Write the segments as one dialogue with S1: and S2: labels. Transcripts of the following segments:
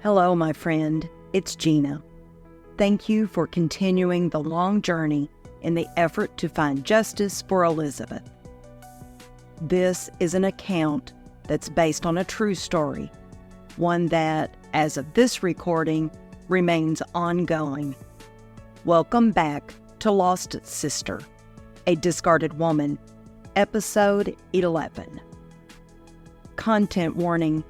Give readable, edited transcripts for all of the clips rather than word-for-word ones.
S1: Hello, my friend. It's Gina. Thank you for continuing the long journey in the effort to find justice for Elizabeth. This is an account that's based on a true story, one that, as of this recording, remains ongoing. Welcome back to Lost Sister, a Discarded Woman, Episode 11. Content warning.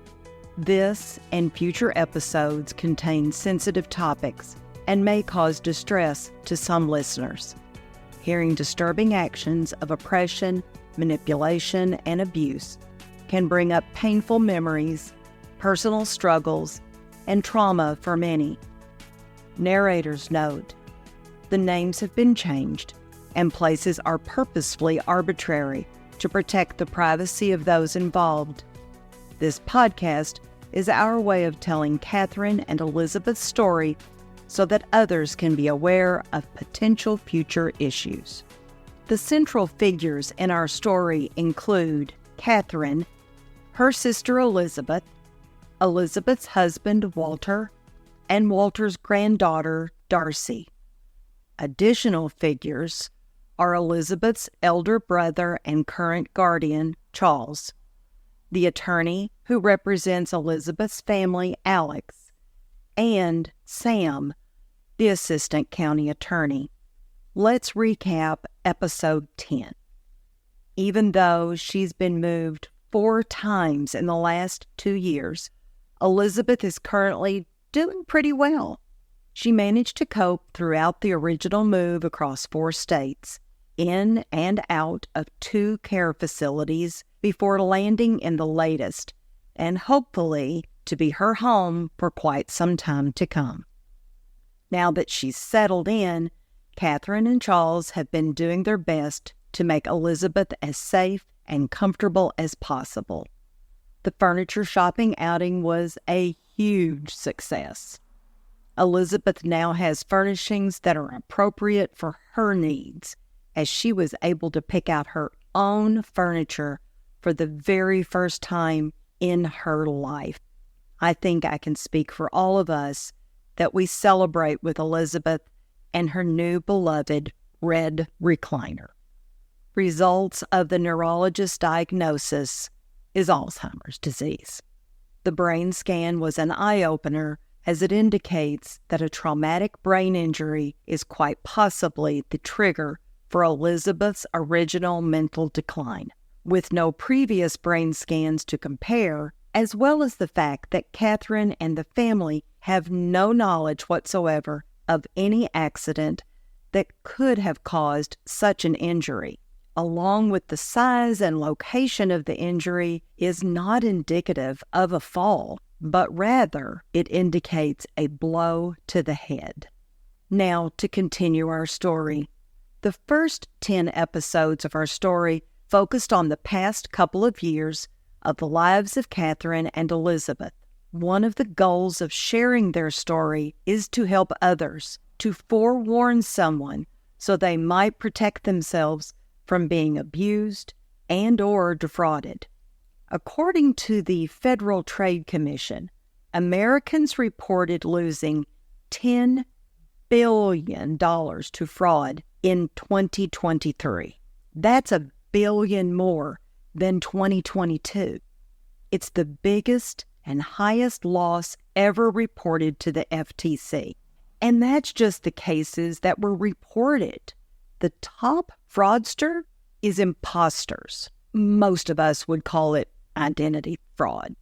S1: This and future episodes contain sensitive topics and may cause distress to some listeners. Hearing disturbing actions of oppression, manipulation, and abuse can bring up painful memories, personal struggles, and trauma for many. Narrator's note: the names have been changed, and places are purposefully arbitrary to protect the privacy of those involved. This podcast is our way of telling Catherine and Elizabeth's story so that others can be aware of potential future issues. The central figures in our story include Catherine, her sister Elizabeth, Elizabeth's husband Walter, and Walter's granddaughter Darcy. Additional figures are Elizabeth's elder brother and current guardian, Charles, the attorney who represents Elizabeth's family, Alex, and Sam, the assistant county attorney. Let's recap episode 10. Even though she's been moved 4 times in the last 2 years, Elizabeth is currently doing pretty well. She managed to cope throughout the original move across 4 states, in and out of 2 care facilities before landing in the latest, and hopefully to be her home for quite some time to come. Now that she's settled in, Catherine and Charles have been doing their best to make Elizabeth as safe and comfortable as possible. The furniture shopping outing was a huge success. Elizabeth now has furnishings that are appropriate for her needs, as she was able to pick out her own furniture for the very first time in her life. I think I can speak for all of us that we celebrate with Elizabeth and her new beloved red recliner. Results of the neurologist's diagnosis is Alzheimer's disease. The brain scan was an eye-opener, as it indicates that a traumatic brain injury is quite possibly the trigger for Elizabeth's original mental decline. With no previous brain scans to compare, as well as the fact that Catherine and the family have no knowledge whatsoever of any accident that could have caused such an injury, along with the size and location of the injury, is not indicative of a fall, but rather it indicates a blow to the head. Now, to continue our story. The first 10 episodes of our story focused on the past couple of years of the lives of Catherine and Elizabeth. One of the goals of sharing their story is to help others, to forewarn someone so they might protect themselves from being abused and/or defrauded. According to the Federal Trade Commission, Americans reported losing $10 billion to fraud in 2023. That's $1 billion more than 2022. It's the biggest and highest loss ever reported to the FTC. And that's just the cases that were reported. The top fraudster is imposters. Most of us would call it identity fraud.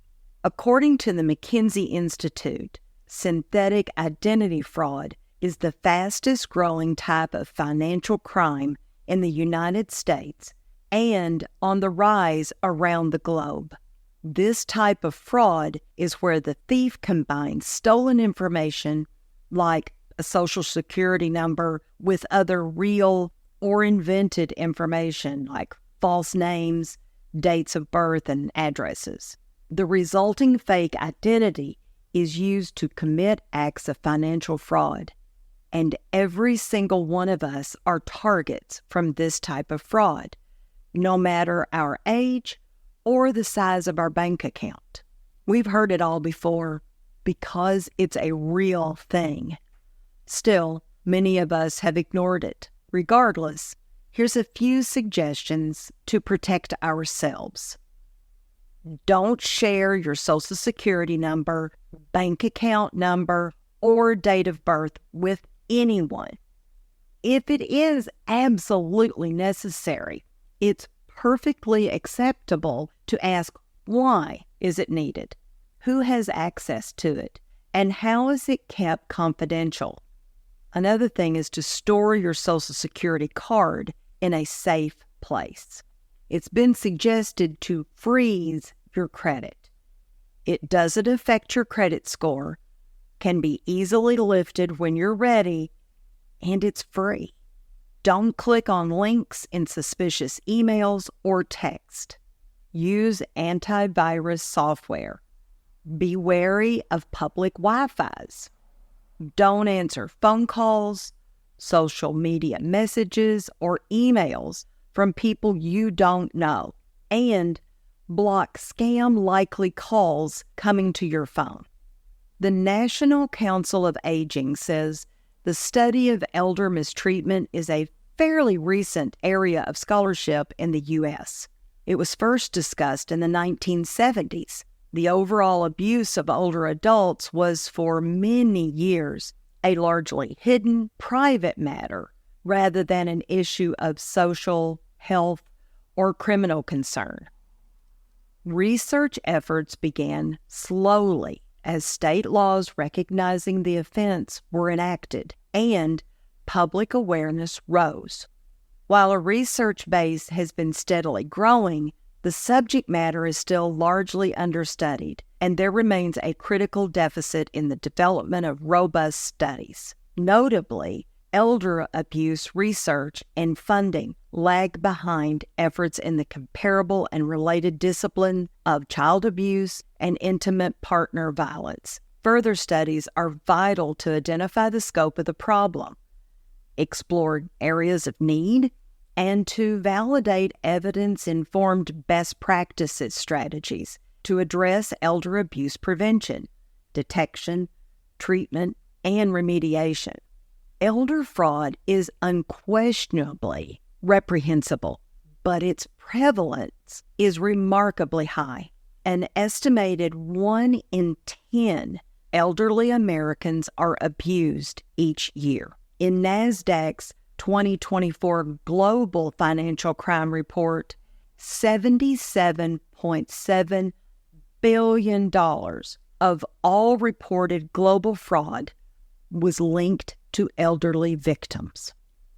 S1: According to the McKinsey Institute, synthetic identity fraud is the fastest growing type of financial crime in the United States and on the rise around the globe. This type of fraud is where the thief combines stolen information like a social security number with other real or invented information like false names, dates of birth, and addresses. The resulting fake identity is used to commit acts of financial fraud, and every single one of us are targets from this type of fraud, no matter our age or the size of our bank account. We've heard it all before. because it's a real thing. Still, many of us have ignored it. Regardless, here's a few suggestions to protect ourselves. Don't share your Social Security number, bank account number, or date of birth with anyone. If it is absolutely necessary, it's perfectly acceptable to ask, why is it needed? Who has access to it? And how is it kept confidential? Another thing is to store your Social Security card in a safe place. It's been suggested to freeze your credit. It doesn't affect your credit score, can be easily lifted when you're ready, and it's free. Don't click on links in suspicious emails or text. Use antivirus software. Be wary of public Wi-Fis. Don't answer phone calls, social media messages, or emails from people you don't know. And block scam-likely calls coming to your phone. The National Council of Aging says the study of elder mistreatment is a fairly recent area of scholarship in the U.S. It was first discussed in the 1970s. The overall abuse of older adults was for many years a largely hidden, private matter rather than an issue of social, health, or criminal concern. Research efforts began slowly as state laws recognizing the offense were enacted and public awareness rose. While a research base has been steadily growing, the subject matter is still largely understudied, and there remains a critical deficit in the development of robust studies. Notably, elder abuse research and funding lag behind efforts in the comparable and related discipline of child abuse and intimate partner violence. Further studies are vital to identify the scope of the problem, explore areas of need, and to validate evidence-informed best practices strategies to address elder abuse prevention, detection, treatment, and remediation. Elder fraud is unquestionably reprehensible, but its prevalence is remarkably high. An estimated 1 in 10 elderly Americans are abused each year. In NASDAQ's 2024 Global Financial Crime Report, $77.7 billion of all reported global fraud was linked to elderly victims.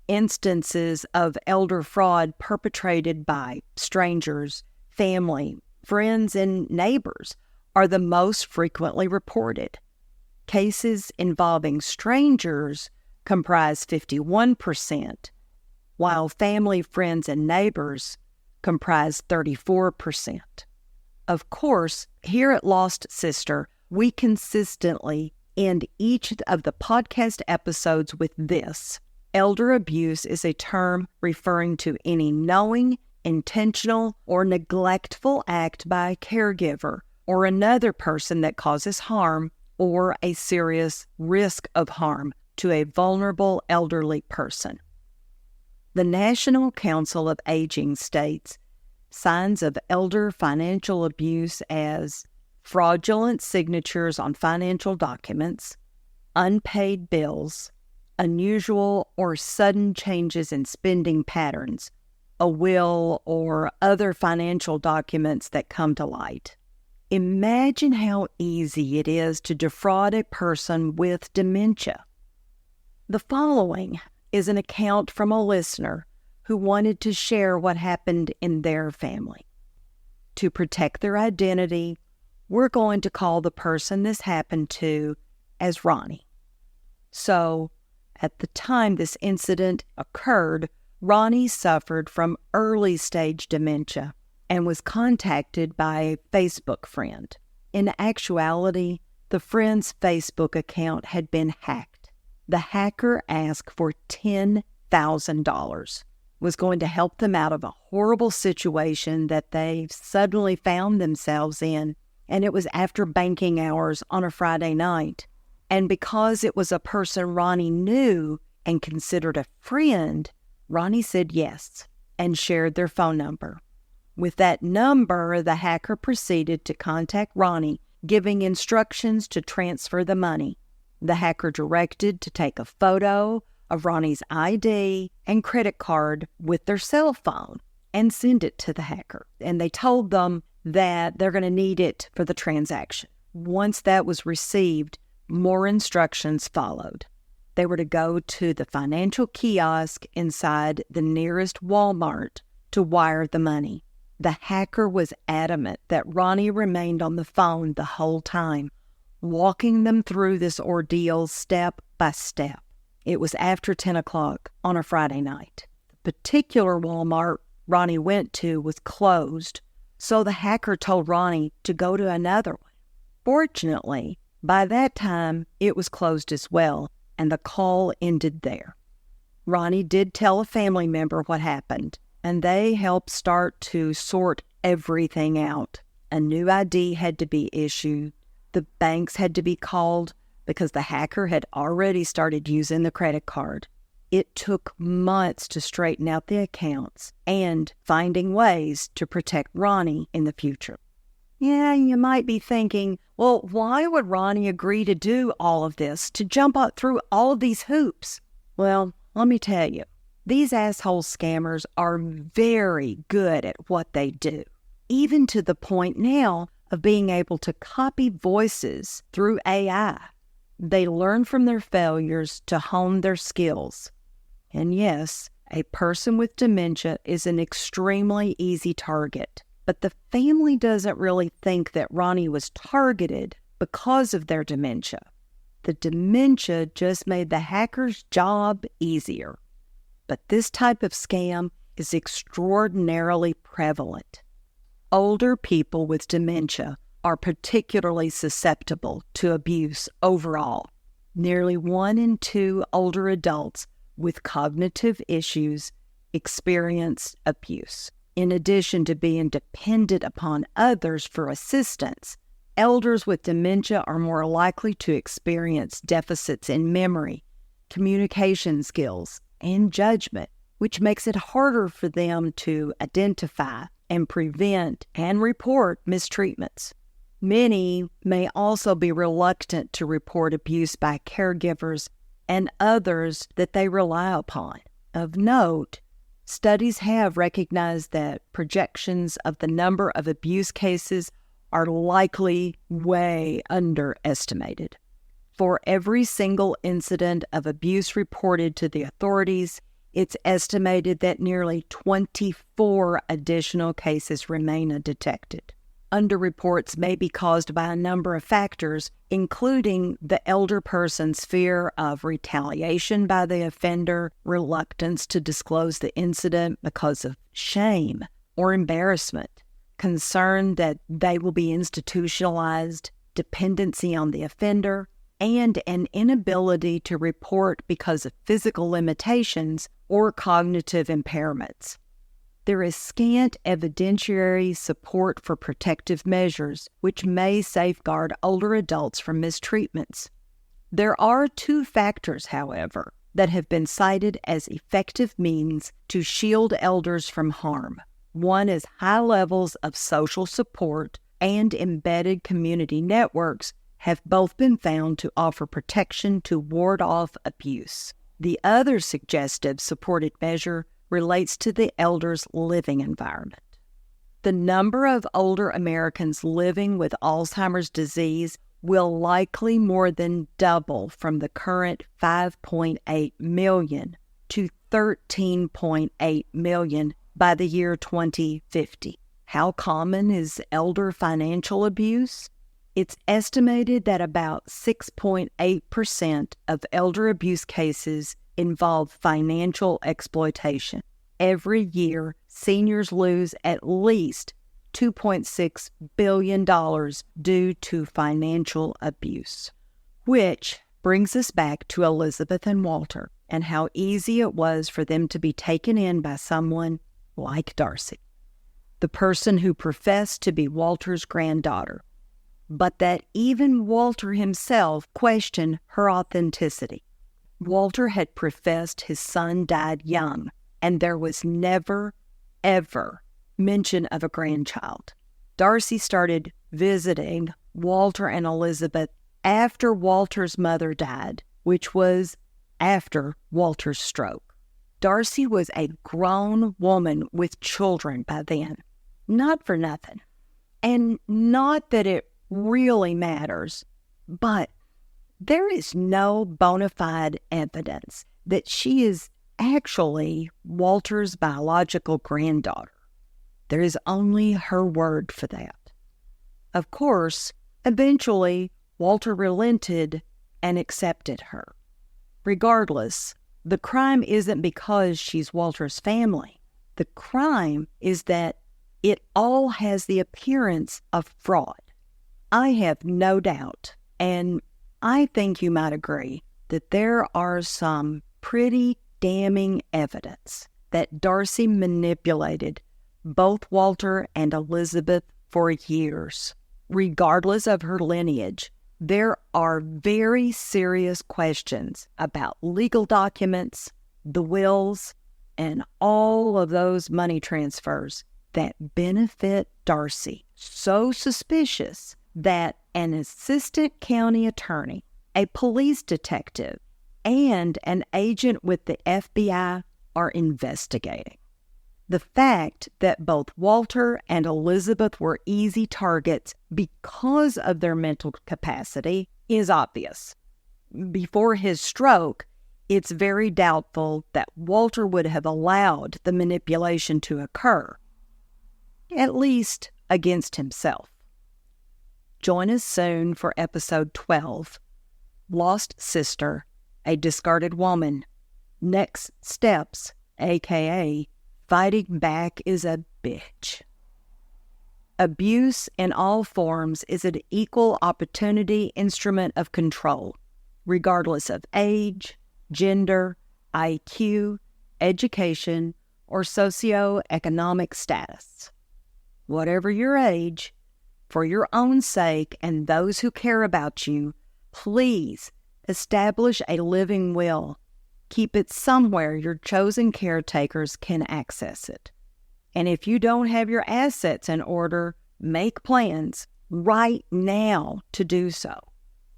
S1: Instances of elder fraud perpetrated by strangers, family, friends, and neighbors are the most frequently reported. Cases involving strangers comprise 51%, while family, friends, and neighbors comprise 34%. Of course, here at Lost Sister, we consistently end each of the podcast episodes with this. Elder abuse is a term referring to any knowing, intentional, or neglectful act by a caregiver or another person that causes harm or a serious risk of harm to a vulnerable elderly person. The National Council of Aging states signs of elder financial abuse as fraudulent signatures on financial documents, unpaid bills, unusual or sudden changes in spending patterns, a will, or other financial documents that come to light. Imagine how easy it is to defraud a person with dementia. The following is an account from a listener who wanted to share what happened in their family. To protect their identity, we're going to call the person this happened to as Ronnie. So, at the time this incident occurred, Ronnie suffered from early-stage dementia and was contacted by a Facebook friend. In actuality, the friend's Facebook account had been hacked. The hacker asked for $10,000, was going to help them out of a horrible situation that they suddenly found themselves in and it was after banking hours on a Friday night. And because it was a person Ronnie knew and considered a friend, Ronnie said yes and shared their phone number. With that number, the hacker proceeded to contact Ronnie, giving instructions to transfer the money. The hacker directed to take a photo of Ronnie's ID and credit card with their cell phone and send it to the hacker. And they told them that they're going to need it for the transaction. Once that was received, more instructions followed. They were to go to the financial kiosk inside the nearest Walmart to wire the money. The hacker was adamant that Ronnie remained on the phone the whole time, walking them through this ordeal step by step. It was after 10 o'clock on a Friday night. The particular Walmart Ronnie went to was closed, so the hacker told Ronnie to go to another one. Fortunately, by that time, it was closed as well, and the call ended there. Ronnie did tell a family member what happened, and they helped start to sort everything out. A new ID had to be issued. The banks had to be called because the hacker had already started using the credit card. It took months to straighten out the accounts and finding ways to protect Ronnie in the future. Yeah, you might be thinking, well, why would Ronnie agree to do all of this, to jump up through all of these hoops? Well, let me tell you, these asshole scammers are very good at what they do, even to the point now of being able to copy voices through AI. They learn from their failures to hone their skills. And yes, a person with dementia is an extremely easy target. But the family doesn't really think that Ronnie was targeted because of their dementia. The dementia just made the hacker's job easier. But this type of scam is extraordinarily prevalent. Older people with dementia are particularly susceptible to abuse overall. Nearly 1 in 2 older adults with cognitive issues experience abuse. In addition to being dependent upon others for assistance, elders with dementia are more likely to experience deficits in memory, communication skills, and judgment, which makes it harder for them to identify and prevent and report mistreatments. Many may also be reluctant to report abuse by caregivers and others that they rely upon. Of note, studies have recognized that projections of the number of abuse cases are likely way underestimated. For every single incident of abuse reported to the authorities, it's estimated that nearly 24 additional cases remain undetected. Underreports may be caused by a number of factors, including the elder person's fear of retaliation by the offender, reluctance to disclose the incident because of shame or embarrassment, concern that they will be institutionalized, dependency on the offender, and an inability to report because of physical limitations or cognitive impairments. There is scant evidentiary support for protective measures which may safeguard older adults from mistreatments. There are 2 factors, however, that have been cited as effective means to shield elders from harm. One is high levels of social support, and embedded community networks have both been found to offer protection to ward off abuse. The other suggestive supported measure relates to the elder's living environment. The number of older Americans living with Alzheimer's disease will likely more than double from the current 5.8 million to 13.8 million by the year 2050. How common is elder financial abuse? It's estimated that about 6.8% of elder abuse cases involve financial exploitation. Every year, seniors lose at least $2.6 billion due to financial abuse. Which brings us back to Elizabeth and Walter and how easy it was for them to be taken in by someone like Darcy, the person who professed to be Walter's granddaughter. but that even Walter himself questioned her authenticity. Walter had professed his son died young, and there was never, ever mention of a grandchild. Darcy started visiting Walter and Elizabeth after Walter's mother died, which was after Walter's stroke. Darcy was a grown woman with children by then. Not for nothing. And not that it really matters, but there is no bona fide evidence that she is actually Walter's biological granddaughter. There is only her word for that. Of course, eventually, Walter relented and accepted her. Regardless, the crime isn't because she's Walter's family. The crime is that it all has the appearance of fraud. I have no doubt, and I think you might agree, that there are some pretty damning evidence that Darcy manipulated both Walter and Elizabeth for years. Regardless of her lineage, there are very serious questions about legal documents, the wills, and all of those money transfers that benefit Darcy. So suspicious that an assistant county attorney, a police detective, and an agent with the FBI are investigating. The fact that both Walter and Elizabeth were easy targets because of their mental capacity is obvious. Before his stroke, it's very doubtful that Walter would have allowed the manipulation to occur, at least against himself. Join us soon for episode 12, Lost Sister, a Discarded Woman, Next Steps, aka Fighting Back is a Bitch. Abuse in all forms is an equal opportunity instrument of control, regardless of age, gender, IQ, education, or socioeconomic status. Whatever your age, for your own sake and those who care about you, please establish a living will. Keep it somewhere your chosen caretakers can access it. And if you don't have your assets in order, make plans right now to do so.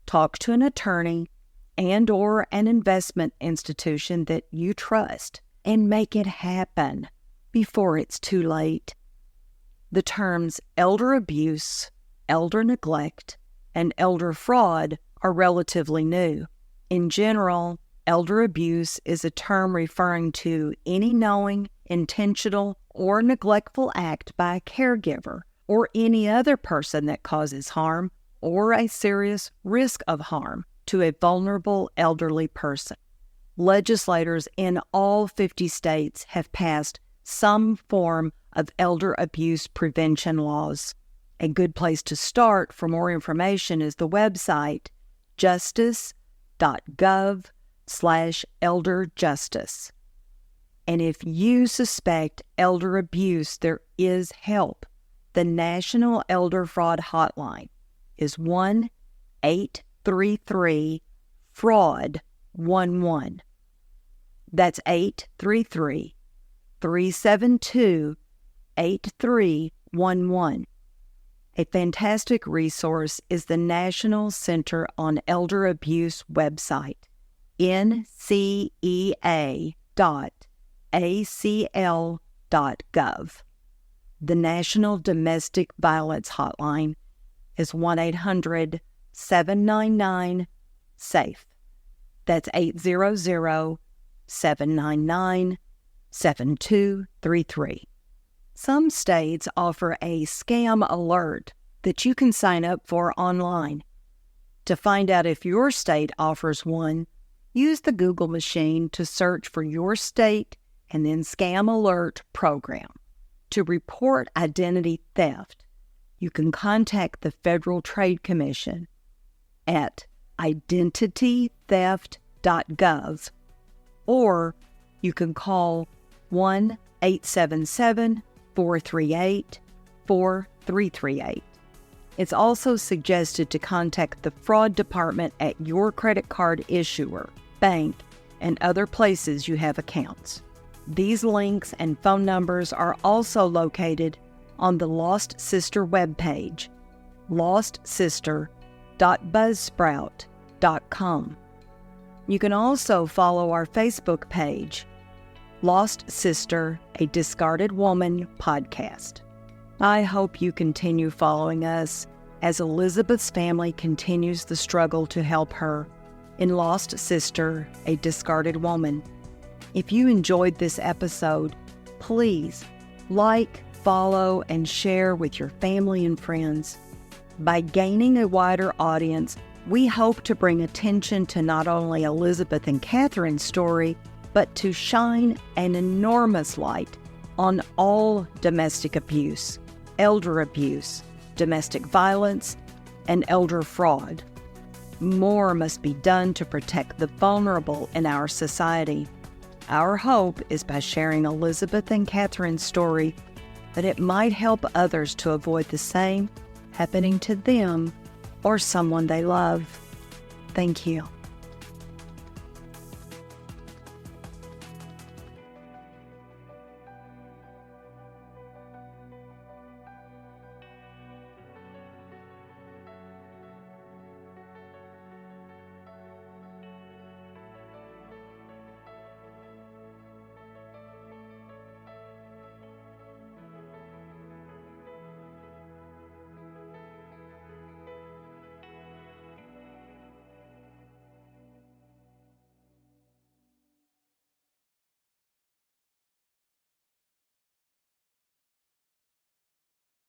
S1: Talk to an attorney and/or an investment institution that you trust and make it happen before it's too late. The terms elder abuse, elder neglect, and elder fraud are relatively new. In general, elder abuse is a term referring to any knowing, intentional, or neglectful act by a caregiver or any other person that causes harm or a serious risk of harm to a vulnerable elderly person. Legislators in all 50 states have passed some form of elder abuse prevention laws. A good place to start for more information is the website justice.gov/elderjustice. And if you suspect elder abuse, there is help. The National Elder Fraud Hotline is 1-833-FRAUD-11. That's 833-372-8311. A fantastic resource is the National Center on Elder Abuse website, ncea.acl.gov. The National Domestic Violence Hotline is 1-800-799-SAFE. That's 800-799-7233. Some states offer a scam alert that you can sign up for online. To find out if your state offers one, use the Google machine to search for your state and then Scam Alert Program. To report identity theft, you can contact the Federal Trade Commission at identitytheft.gov, or you can call 1-877-438-4338. It's also suggested to contact the fraud department at your credit card issuer, bank, and other places you have accounts. These links and phone numbers are also located on the Lost Sister webpage, lostsister.buzzsprout.com. You can also follow our Facebook page, Lost Sister, a Discarded Woman podcast. I hope you continue following us as Elizabeth's family continues the struggle to help her in Lost Sister, a Discarded Woman. If you enjoyed this episode, please like, follow, and share with your family and friends. By gaining a wider audience, we hope to bring attention to not only Elizabeth and Catherine's story, but to shine an enormous light on all domestic abuse, elder abuse, domestic violence, and elder fraud. More must be done to protect the vulnerable in our society. Our hope is by sharing Elizabeth and Catherine's story that it might help others to avoid the same happening to them or someone they love. Thank you.